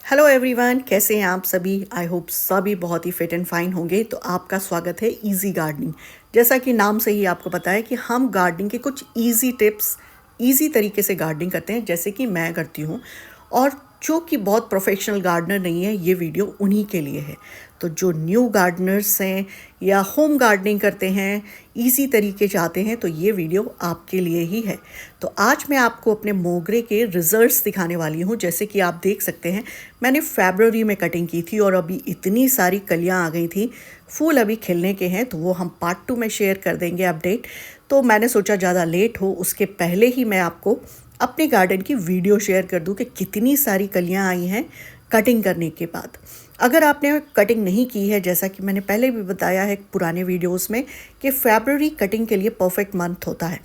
Hello everyone, कैसे हैं आप सभी। आई होप सभी बहुत ही फिट एंड फाइन होंगे। तो आपका स्वागत है इजी गार्डनिंग। जैसा कि नाम से ही आपको पता है कि हम गार्डनिंग के कुछ इजी टिप्स, इजी तरीके से गार्डनिंग करते हैं, जैसे कि मैं करती हूँ। और जो कि बहुत प्रोफेशनल गार्डनर नहीं है, ये वीडियो उन्हीं के लिए है। तो जो न्यू गार्डनर्स हैं या होम गार्डनिंग करते हैं, इजी तरीके चाहते हैं, तो ये वीडियो आपके लिए ही है। तो आज मैं आपको अपने मोगरे के रिजल्ट्स दिखाने वाली हूँ। जैसे कि आप देख सकते हैं, मैंने फरवरी में कटिंग की थी और अभी इतनी सारी कलियाँ आ गई थी। फूल अभी खिलने के हैं, तो वो हम पार्ट 2 में शेयर कर देंगे अपडेट। तो मैंने सोचा ज़्यादा लेट हो उसके पहले ही मैं आपको अपने गार्डन की वीडियो शेयर कर दूं कि कितनी सारी कलियां आई हैं कटिंग करने के बाद। अगर आपने कटिंग नहीं की है, जैसा कि मैंने पहले भी बताया है पुराने वीडियोस में कि फरवरी कटिंग के लिए परफेक्ट मंथ होता है,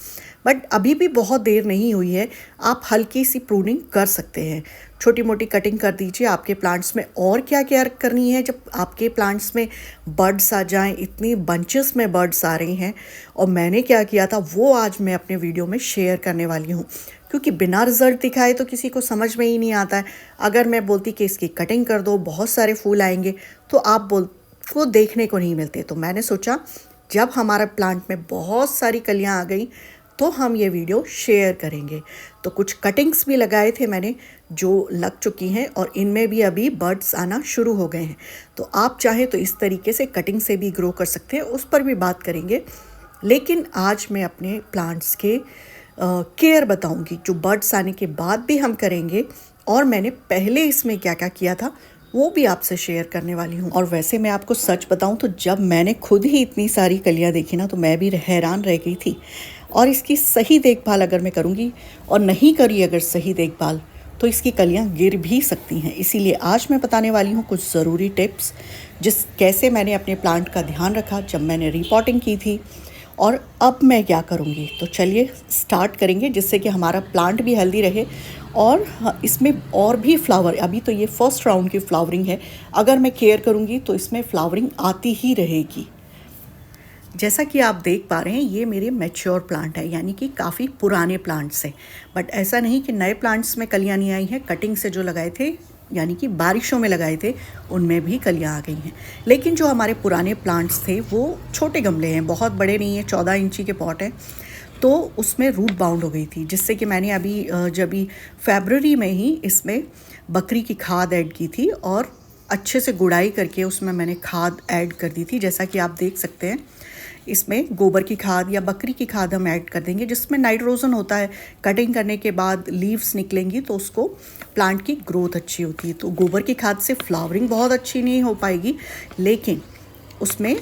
बट अभी भी बहुत देर नहीं हुई है। आप हल्की सी प्रूनिंग कर सकते हैं, छोटी मोटी कटिंग कर दीजिए आपके प्लांट्स में। और क्या केयर करनी है जब आपके प्लांट्स में बर्ड्स आ जाएं, इतनी बंचेस में बर्ड्स आ रही हैं, और मैंने क्या किया था वो आज मैं अपने वीडियो में शेयर करने वाली हूँ। क्योंकि बिना रिजल्ट दिखाए तो किसी को समझ में ही नहीं आता है। अगर मैं बोलती कि इसकी कटिंग कर दो, बहुत सारे फूल आएंगे, तो आप वो देखने को नहीं मिलते। तो मैंने सोचा जब हमारा प्लांट में बहुत सारी कलियां आ गई तो हम ये वीडियो शेयर करेंगे। तो कुछ कटिंग्स भी लगाए थे मैंने जो लग चुकी हैं, और इनमें भी अभी बर्ड्स आना शुरू हो गए हैं। तो आप चाहे तो इस तरीके से कटिंग से भी ग्रो कर सकते हैं, उस पर भी बात करेंगे। लेकिन आज मैं अपने प्लांट्स के केयर बताऊंगी जो बर्ड्स आने के बाद भी हम करेंगे, और मैंने पहले इसमें क्या क्या किया था वो भी आपसे शेयर करने वाली हूँ। और वैसे मैं आपको सच बताऊँ तो जब मैंने खुद ही इतनी सारी कलियाँ देखी ना, तो मैं भी हैरान रह गई थी। और इसकी सही देखभाल अगर मैं करूँगी और नहीं करी अगर सही देखभाल, तो इसकी कलियाँ गिर भी सकती हैं। इसीलिए आज मैं बताने वाली हूँ कुछ ज़रूरी टिप्स, कैसे मैंने अपने प्लांट का ध्यान रखा जब मैंने रिपोर्टिंग की थी, और अब मैं क्या करूँगी। तो चलिए स्टार्ट करेंगे, जिससे कि हमारा प्लांट भी हेल्दी रहे और इसमें और भी फ्लावर। अभी तो ये फर्स्ट राउंड की फ्लावरिंग है, अगर मैं केयर करूँगी तो इसमें फ्लावरिंग आती ही रहेगी। जैसा कि आप देख पा रहे हैं, ये मेरे मैच्योर प्लांट है, यानी कि काफ़ी पुराने प्लांट्स हैं। बट ऐसा नहीं कि नए प्लांट्स में कलियाँ नहीं आई हैं। कटिंग से जो लगाए थे, यानी कि बारिशों में लगाए थे, उनमें भी कलियाँ आ गई हैं। लेकिन जो हमारे पुराने प्लांट्स थे वो छोटे गमले हैं, बहुत बड़े नहीं हैं, 14 इंची के पॉट हैं, तो उसमें रूट बाउंड हो गई थी। जिससे कि मैंने अभी जब फरवरी में ही इसमें बकरी की खाद ऐड की थी, और अच्छे से गुड़ाई करके उसमें मैंने खाद ऐड कर दी थी। जैसा कि आप देख सकते हैं, इसमें गोबर की खाद या बकरी की खाद हम ऐड कर देंगे, जिसमें नाइट्रोजन होता है। कटिंग करने के बाद लीव्स निकलेंगी तो उसको प्लांट की ग्रोथ अच्छी होती है। तो गोबर की खाद से फ्लावरिंग बहुत अच्छी नहीं हो पाएगी, लेकिन उसमें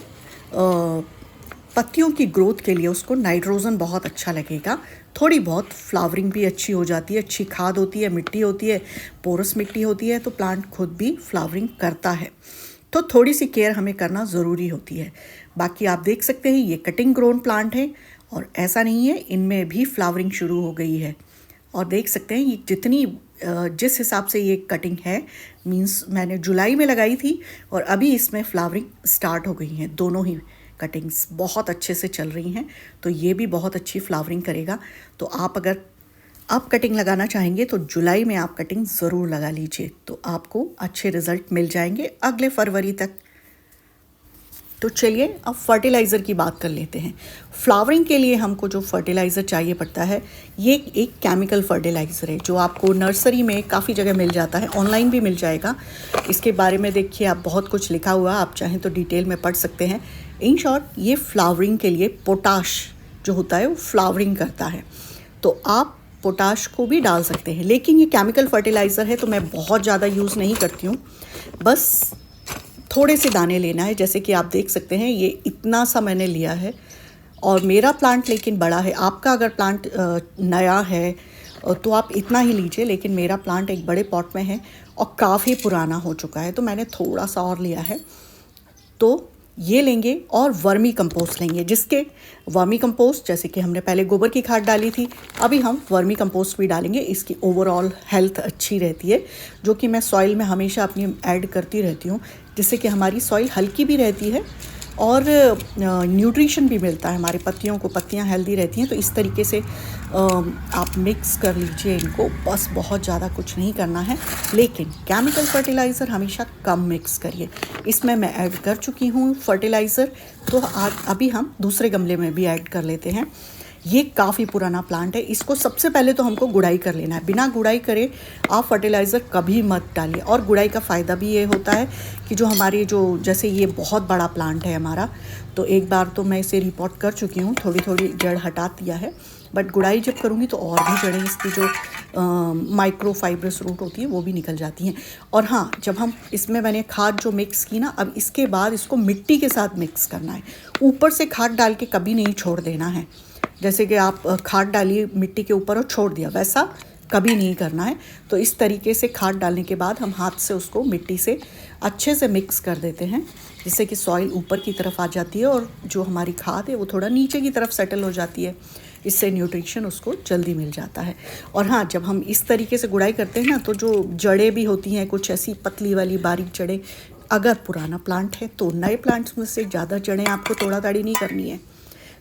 पत्तियों की ग्रोथ के लिए उसको नाइट्रोजन बहुत अच्छा लगेगा। थोड़ी बहुत फ्लावरिंग भी अच्छी हो जाती है, अच्छी खाद होती है, मिट्टी होती है, पोरस मिट्टी होती है, तो प्लांट खुद भी फ्लावरिंग करता है। तो थोड़ी सी केयर हमें करना ज़रूरी होती है। बाकी आप देख सकते हैं ये कटिंग ग्रोन प्लांट है, और ऐसा नहीं है, इनमें भी फ्लावरिंग शुरू हो गई है। और देख सकते हैं ये जिस हिसाब से ये कटिंग है, मींस मैंने जुलाई में लगाई थी और अभी इसमें फ्लावरिंग स्टार्ट हो गई हैं। दोनों ही कटिंग्स बहुत अच्छे से चल रही हैं, तो ये भी बहुत अच्छी फ्लावरिंग करेगा। तो आप अगर आप कटिंग लगाना चाहेंगे तो जुलाई में आप कटिंग ज़रूर लगा लीजिए, तो आपको अच्छे रिजल्ट मिल जाएंगे अगले फरवरी तक। तो चलिए अब फर्टिलाइज़र की बात कर लेते हैं। फ्लावरिंग के लिए हमको जो फर्टिलाइज़र चाहिए पड़ता है, ये एक केमिकल फर्टिलाइज़र है जो आपको नर्सरी में काफ़ी जगह मिल जाता है, ऑनलाइन भी मिल जाएगा। इसके बारे में देखिए आप, बहुत कुछ लिखा हुआ, आप चाहें तो डिटेल में पढ़ सकते हैं। इन शॉर्ट, ये फ्लावरिंग के लिए पोटाश जो होता है वो फ्लावरिंग करता है, तो आप पोटाश को भी डाल सकते हैं। लेकिन ये केमिकल फर्टिलाइज़र है, तो मैं बहुत ज़्यादा यूज़ नहीं करती हूँ, बस थोड़े से दाने लेना है। जैसे कि आप देख सकते हैं, ये इतना सा मैंने लिया है, और मेरा प्लांट लेकिन बड़ा है। आपका अगर प्लांट नया है तो आप इतना ही लीजिए, लेकिन मेरा प्लांट एक बड़े पॉट में है और काफ़ी पुराना हो चुका है, तो मैंने थोड़ा सा और लिया है। तो ये लेंगे और वर्मी कंपोस्ट लेंगे, जिसके वर्मी कंपोस्ट, जैसे कि हमने पहले गोबर की खाद डाली थी, अभी हम वर्मी कंपोस्ट भी डालेंगे। इसकी ओवरऑल हेल्थ अच्छी रहती है, जो कि मैं सॉइल में हमेशा अपनी ऐड करती रहती हूँ, जिससे कि हमारी सॉइल हल्की भी रहती है और न्यूट्रिशन भी मिलता है हमारे पत्तियों को, पत्तियां हेल्दी रहती हैं। तो इस तरीके से आप मिक्स कर लीजिए इनको, बस बहुत ज़्यादा कुछ नहीं करना है। लेकिन केमिकल फर्टिलाइज़र हमेशा कम मिक्स करिए। इसमें मैं ऐड कर चुकी हूँ फर्टिलाइज़र, तो आज अभी हम दूसरे गमले में भी ऐड कर लेते हैं। ये काफ़ी पुराना प्लांट है, इसको सबसे पहले तो हमको गुड़ाई कर लेना है। बिना गुड़ाई करे आप फर्टिलाइज़र कभी मत डालिए। और गुड़ाई का फ़ायदा भी ये होता है कि जो हमारे जैसे ये बहुत बड़ा प्लांट है हमारा, तो एक बार तो मैं इसे रिपोर्ट कर चुकी हूँ, थोड़ी थोड़ी जड़ हटा दिया है, बट गुड़ाई जब करूँगी तो और भी जड़ें, इसकी जो माइक्रो फाइब्रस रूट होती है वो भी निकल जाती हैं। और हाँ, जब हम इसमें मैंने खाद जो मिक्स की ना, अब इसके बाद इसको मिट्टी के साथ मिक्स करना है। ऊपर से खाद डाल के कभी नहीं छोड़ देना है। जैसे कि आप खाद डालिए मिट्टी के ऊपर और छोड़ दिया, वैसा कभी नहीं करना है। तो इस तरीके से खाद डालने के बाद हम हाथ से उसको मिट्टी से अच्छे से मिक्स कर देते हैं, जिससे कि सॉइल ऊपर की तरफ आ जाती है और जो हमारी खाद है वो थोड़ा नीचे की तरफ सेटल हो जाती है। इससे न्यूट्रिशन उसको जल्दी मिल जाता है। और हाँ, जब हम इस तरीके से गुड़ाई करते हैं ना, तो जो जड़ें भी होती हैं कुछ ऐसी पतली वाली बारीक जड़ें, अगर पुराना प्लांट है तो नए प्लांट्स में से ज़्यादा जड़ें आपको तोड़ा ताड़ी नहीं करनी है,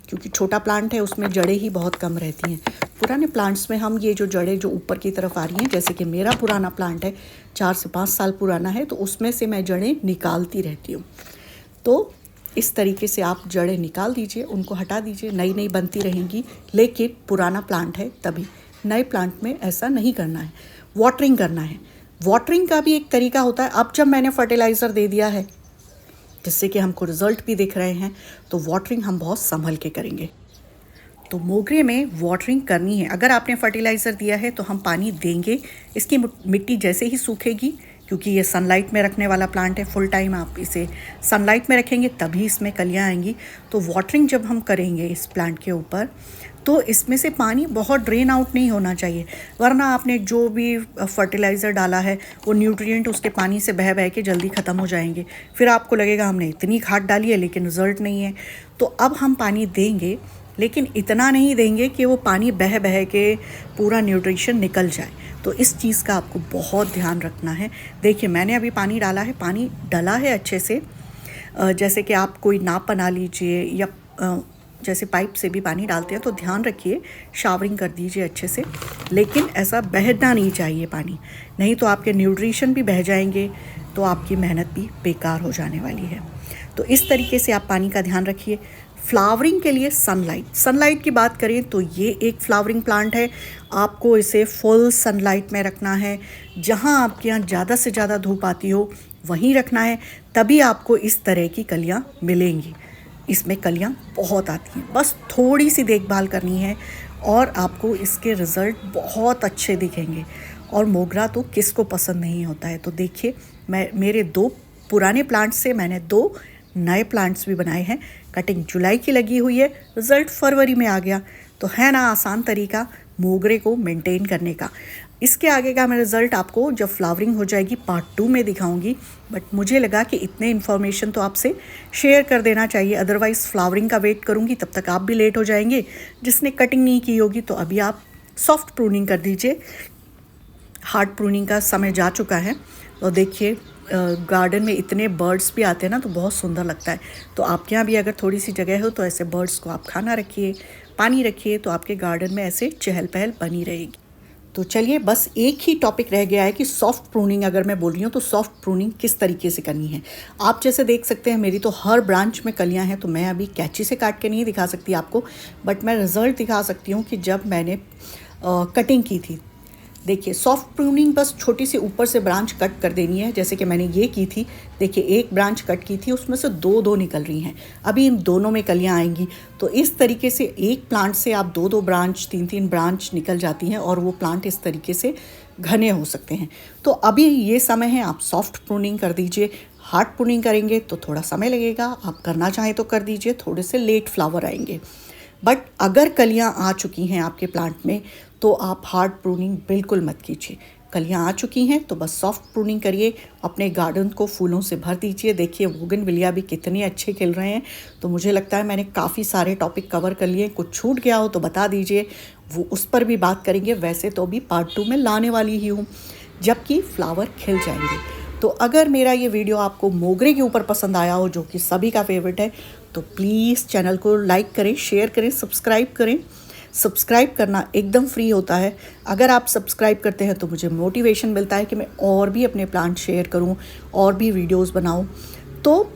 क्योंकि छोटा प्लांट है उसमें जड़ें ही बहुत कम रहती हैं। पुराने प्लांट्स में हम ये जो जड़ें जो ऊपर की तरफ आ रही हैं, जैसे कि मेरा पुराना प्लांट है 4 से 5 साल पुराना है, तो उसमें से मैं जड़ें निकालती रहती हूँ। तो इस तरीके से आप जड़ें निकाल दीजिए, उनको हटा दीजिए, नई नई बनती रहेंगी। लेकिन पुराना प्लांट है तभी, नए प्लांट में ऐसा नहीं करना है। वाटरिंग करना है, वाटरिंग का भी एक तरीका होता है। अब जब मैंने फर्टिलाइज़र दे दिया है जिससे कि हमको रिज़ल्ट भी दिख रहे हैं, तो वाटरिंग हम बहुत संभल के करेंगे। तो मोगरे में वाटरिंग करनी है। अगर आपने फर्टिलाइज़र दिया है तो हम पानी देंगे। इसकी मिट्टी जैसे ही सूखेगी, क्योंकि ये सनलाइट में रखने वाला प्लांट है, फुल टाइम आप इसे सनलाइट में रखेंगे तभी इसमें कलियाँ आएंगी। तो वाटरिंग जब हम करेंगे इस प्लांट के ऊपर, तो इसमें से पानी बहुत ड्रेन आउट नहीं होना चाहिए, वरना आपने जो भी फर्टिलाइज़र डाला है वो न्यूट्रिएंट उसके पानी से बह बह के जल्दी ख़त्म हो जाएंगे। फिर आपको लगेगा हमने इतनी खाद डाली है लेकिन रिज़ल्ट नहीं है। तो अब हम पानी देंगे, लेकिन इतना नहीं देंगे कि वो पानी बह बह के पूरा न्यूट्रिशन निकल जाए। तो इस चीज़ का आपको बहुत ध्यान रखना है। देखिए, मैंने अभी पानी डाला है, पानी डला है अच्छे से। जैसे कि आप कोई नाप बना लीजिए, या जैसे पाइप से भी पानी डालते हैं तो ध्यान रखिए, शावरिंग कर दीजिए अच्छे से। लेकिन ऐसा बहना नहीं चाहिए पानी, नहीं तो आपके न्यूट्रिशन भी बह जाएंगे, तो आपकी मेहनत भी बेकार हो जाने वाली है। तो इस तरीके से आप पानी का ध्यान रखिए। फ्लावरिंग के लिए सनलाइट की बात करें तो ये एक फ्लावरिंग प्लांट है। आपको इसे फुल सनलाइट में रखना है, जहाँ आपके यहाँ ज़्यादा से ज़्यादा धूप आती हो वहीं रखना है, तभी आपको इस तरह की कलियाँ मिलेंगी। इसमें कलियाँ बहुत आती हैं, बस थोड़ी सी देखभाल करनी है और आपको इसके रिज़ल्ट बहुत अच्छे दिखेंगे। और मोगरा तो किसको पसंद नहीं होता है। तो देखिए, मेरे 2 पुराने प्लांट्स से मैंने 2 नए प्लांट्स भी बनाए हैं। कटिंग जुलाई की लगी हुई है, रिज़ल्ट फरवरी में आ गया। तो है ना आसान तरीका मोगरे को मेंटेन करने का। इसके आगे का मैं रिज़ल्ट आपको जब फ्लावरिंग हो जाएगी पार्ट 2 में दिखाऊंगी, बट मुझे लगा कि इतने इन्फॉर्मेशन तो आपसे शेयर कर देना चाहिए, अदरवाइज़ फ्लावरिंग का वेट करूंगी तब तक आप भी लेट हो जाएंगे। जिसने कटिंग नहीं की होगी तो अभी आप सॉफ्ट प्रूनिंग कर दीजिए, हार्ड प्रूनिंग का समय जा चुका है। और देखिए, गार्डन में इतने बर्ड्स भी आते हैं ना, तो बहुत सुंदर लगता है। तो आपके यहाँ भी अगर थोड़ी सी जगह हो तो ऐसे बर्ड्स को आप खाना रखिए, पानी रखिए, तो आपके गार्डन में ऐसे चहल पहल बनी रहेगी। तो चलिए, बस एक ही टॉपिक रह गया है कि सॉफ्ट प्रूनिंग अगर मैं बोल रही हूँ तो सॉफ्ट प्रूनिंग किस तरीके से करनी है। आप जैसे देख सकते हैं मेरी तो हर ब्रांच में कलियाँ हैं, तो मैं अभी कैंची से काट के नहीं दिखा सकती आपको, बट मैं रिज़ल्ट दिखा सकती हूँ कि जब मैंने कटिंग की थी। देखिए, सॉफ्ट प्रूनिंग बस छोटी सी ऊपर से ब्रांच कट कर देनी है, जैसे कि मैंने ये की थी। देखिए, एक ब्रांच कट की थी, उसमें से 2-2 निकल रही हैं। अभी इन दोनों में कलियां आएंगी। तो इस तरीके से एक प्लांट से आप 2-2 ब्रांच, 3-3 ब्रांच निकल जाती हैं और वो प्लांट इस तरीके से घने हो सकते हैं। तो अभी ये समय है, आप सॉफ्ट प्रूनिंग कर दीजिए। हार्ड प्रूनिंग करेंगे तो थोड़ा समय लगेगा, आप करना चाहें तो कर दीजिए, थोड़े से लेट फ्लावर आएंगे। बट अगर कलियां आ चुकी हैं आपके प्लांट में तो आप हार्ड प्रूनिंग बिल्कुल मत कीजिए। कलियां आ चुकी हैं तो बस सॉफ्ट प्रूनिंग करिए, अपने गार्डन को फूलों से भर दीजिए। देखिए, बोगनविलिया भी कितने अच्छे खिल रहे हैं। तो मुझे लगता है मैंने काफ़ी सारे टॉपिक कवर कर लिए। कुछ छूट गया हो तो बता दीजिए, वो उस पर भी बात करेंगे। वैसे तो भी पार्ट 2 में लाने वाली ही हूँ, जबकि फ्लावर खिल जाएंगे। तो अगर मेरा ये वीडियो आपको मोगरे के ऊपर पसंद आया हो, जो कि सभी का फेवरेट है, तो प्लीज़ चैनल को लाइक करें, शेयर करें, सब्सक्राइब करें। सब्सक्राइब करना एकदम फ्री होता है। अगर आप सब्सक्राइब करते हैं तो मुझे मोटिवेशन मिलता है कि मैं और भी अपने प्लांट शेयर करूं और भी वीडियोस बनाऊं। तो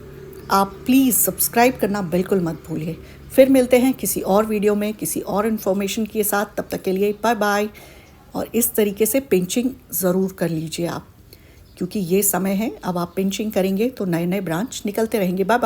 आप प्लीज़ सब्सक्राइब करना बिल्कुल मत भूलिए। फिर मिलते हैं किसी और वीडियो में किसी और इन्फॉर्मेशन के साथ। तब तक के लिए बाय बाय। और इस तरीके से पिंचिंग ज़रूर कर लीजिए आप, क्योंकि ये समय है, अब आप पिंचिंग करेंगे तो नए नए ब्रांच निकलते रहेंगे। Bye bye.